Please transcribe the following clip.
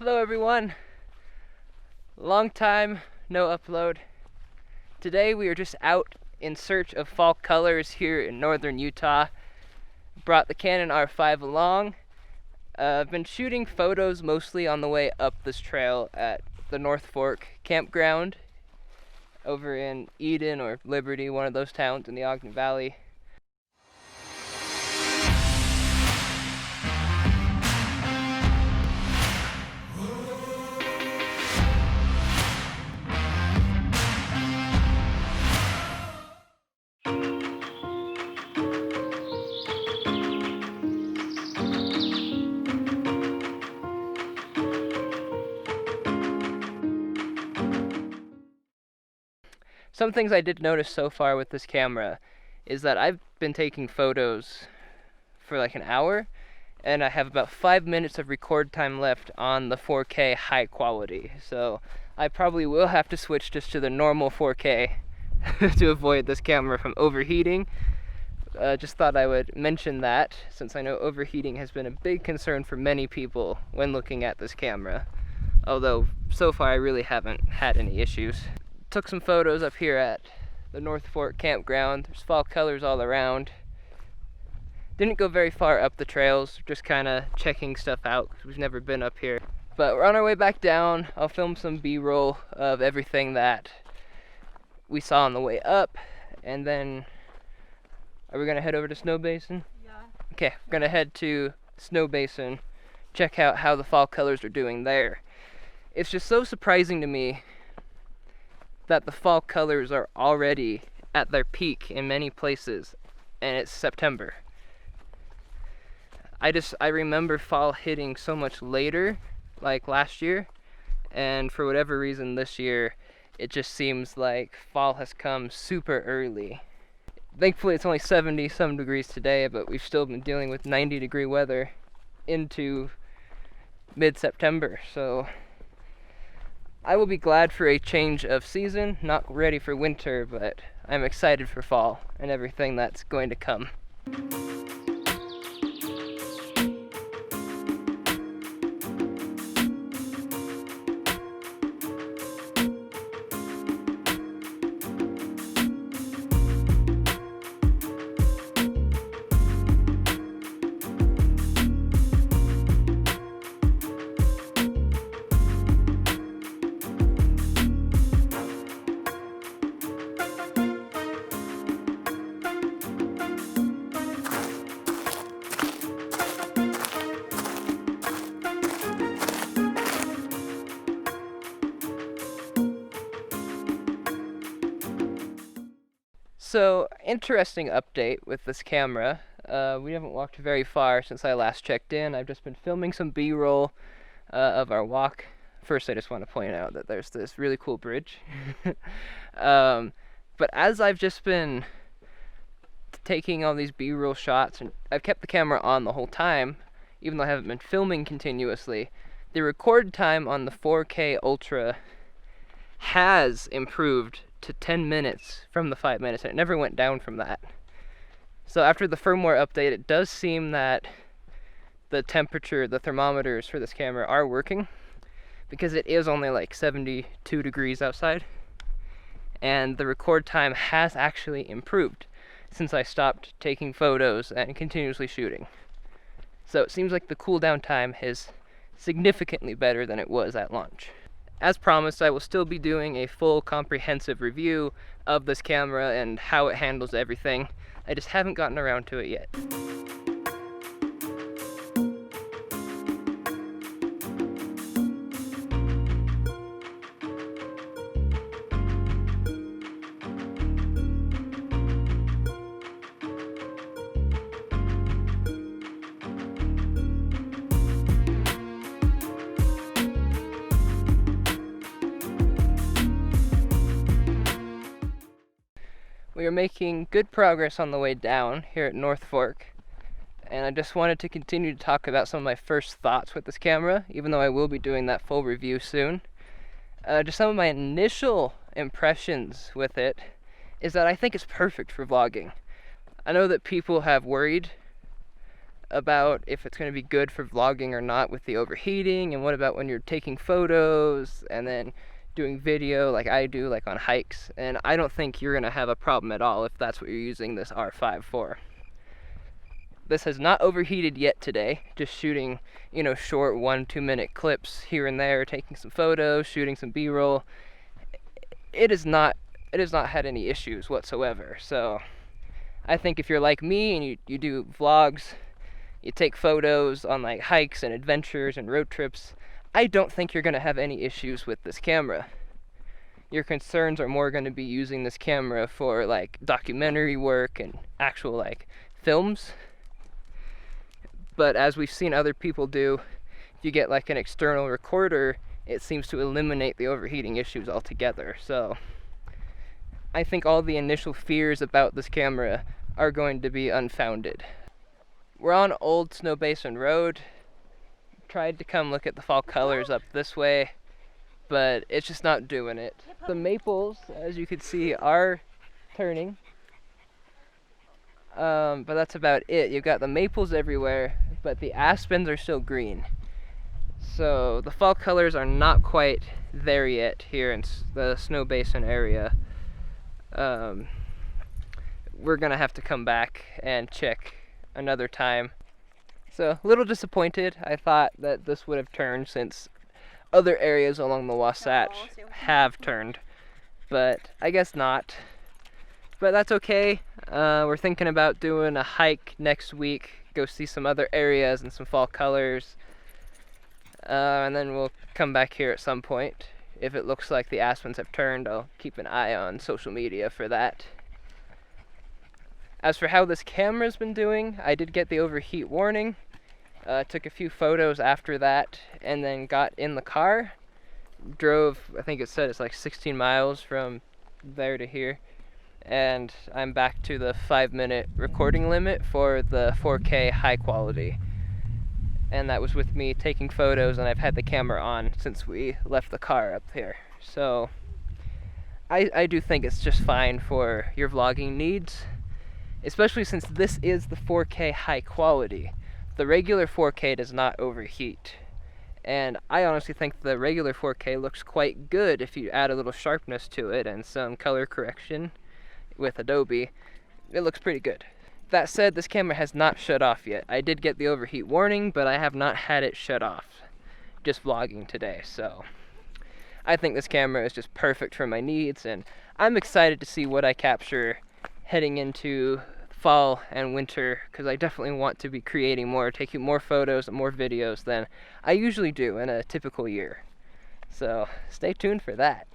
Hello everyone, long time no upload. Today we are just out in search of fall colors here in northern Utah. Brought the Canon R5 along. I've been shooting photos mostly on the way up this trail at the North Fork Campground over in Eden or Liberty, one of those towns in the Ogden Valley. Some things I did notice so far with this camera is that I've been taking photos for like an hour, and I have about 5 minutes of record time left on the 4K high quality. So I probably will have to switch just to the normal 4K to avoid this camera from overheating. Just thought I would mention that, since I know overheating has been a big concern for many people when looking at this camera. Although so far I really haven't had any issues. Took some photos up here at the North Fork Campground. There's fall colors all around. Didn't go very far up the trails, just kind of checking stuff out because we've never been up here. But we're on our way back down. I'll film some B-roll of everything that we saw on the way up, and then are we gonna head over to Snowbasin? Yeah. Okay, we're gonna head to Snowbasin, check out how the fall colors are doing there. It's just so surprising to me that the fall colors are already at their peak in many places, and it's September. I remember fall hitting so much later, like last year, and for whatever reason this year, it just seems like fall has come super early. Thankfully it's only 70 some degrees today, but we've still been dealing with 90-degree weather into mid-September, so I will be glad for a change of season. Not ready for winter, but I'm excited for fall and everything that's going to come. So, interesting update with this camera. We haven't walked very far since I last checked in. I've just been filming some B-roll of our walk. First, I just want to point out that there's this really cool bridge. But as I've just been taking all these B-roll shots, and I've kept the camera on the whole time, even though I haven't been filming continuously, the record time on the 4K Ultra has improved to 10 minutes from the 5 minutes, and it never went down from that. So after the firmware update, it does seem that the temperature, the thermometers for this camera are working, because it is only like 72 degrees outside, and the record time has actually improved since I stopped taking photos and continuously shooting. So it seems like the cool down time is significantly better than it was at launch. As promised, I will still be doing a full comprehensive review of this camera and how it handles everything. I just haven't gotten around to it yet. We are making good progress on the way down here at North Fork, and I just wanted to continue to talk about some of my first thoughts with this camera, even though I will be doing that full review soon. Just some of my initial impressions with it is that I think it's perfect for vlogging. I know that people have worried about if it's going to be good for vlogging or not with the overheating, and what about when you're taking photos and then doing video like I do, like on hikes. And I don't think you're going to have a problem at all if that's what you're using this R5 for. This has not overheated yet today, just shooting, you know, short 1-2 minute clips here and there, taking some photos, shooting some B-roll. It has not had any issues whatsoever. So I think if you're like me and you do vlogs, you take photos on like hikes and adventures and road trips, I don't think you're going to have any issues with this camera. Your concerns are more going to be using this camera for like documentary work and actual like films. But as we've seen other people do, if you get like an external recorder, it seems to eliminate the overheating issues altogether. So I think all the initial fears about this camera are going to be unfounded. We're on Old Snowbasin Road. Tried to come look at the fall colors up this way, but it's just not doing it. The maples, as you can see, are turning, but that's about it. You've got the maples everywhere, but the aspens are still green. So the fall colors are not quite there yet here in the Snowbasin area. We're gonna have to come back and check another time. So a little disappointed. I thought that this would have turned since other areas along the Wasatch have turned, but I guess not. But that's okay. We're thinking about doing a hike next week, go see some other areas and some fall colors, and then we'll come back here at some point. If it looks like the aspens have turned, I'll keep an eye on social media for that. As for how this camera's been doing, I did get the overheat warning. Took a few photos after that, and then got in the car. Drove, I think it said it's like 16 miles from there to here. And I'm back to the 5-minute recording limit for the 4K high quality. And that was with me taking photos, and I've had the camera on since we left the car up here. So I do think it's just fine for your vlogging needs, especially since this is the 4K high quality. The regular 4K does not overheat, and I honestly think the regular 4K looks quite good if you add a little sharpness to it and some color correction with Adobe. It looks pretty good. That said, this camera has not shut off yet. I did get the overheat warning, but I have not had it shut off, just vlogging today. So I think this camera is just perfect for my needs, and I'm excited to see what I capture heading into fall and winter, because I definitely want to be creating more, taking more photos and more videos than I usually do in a typical year. So stay tuned for that.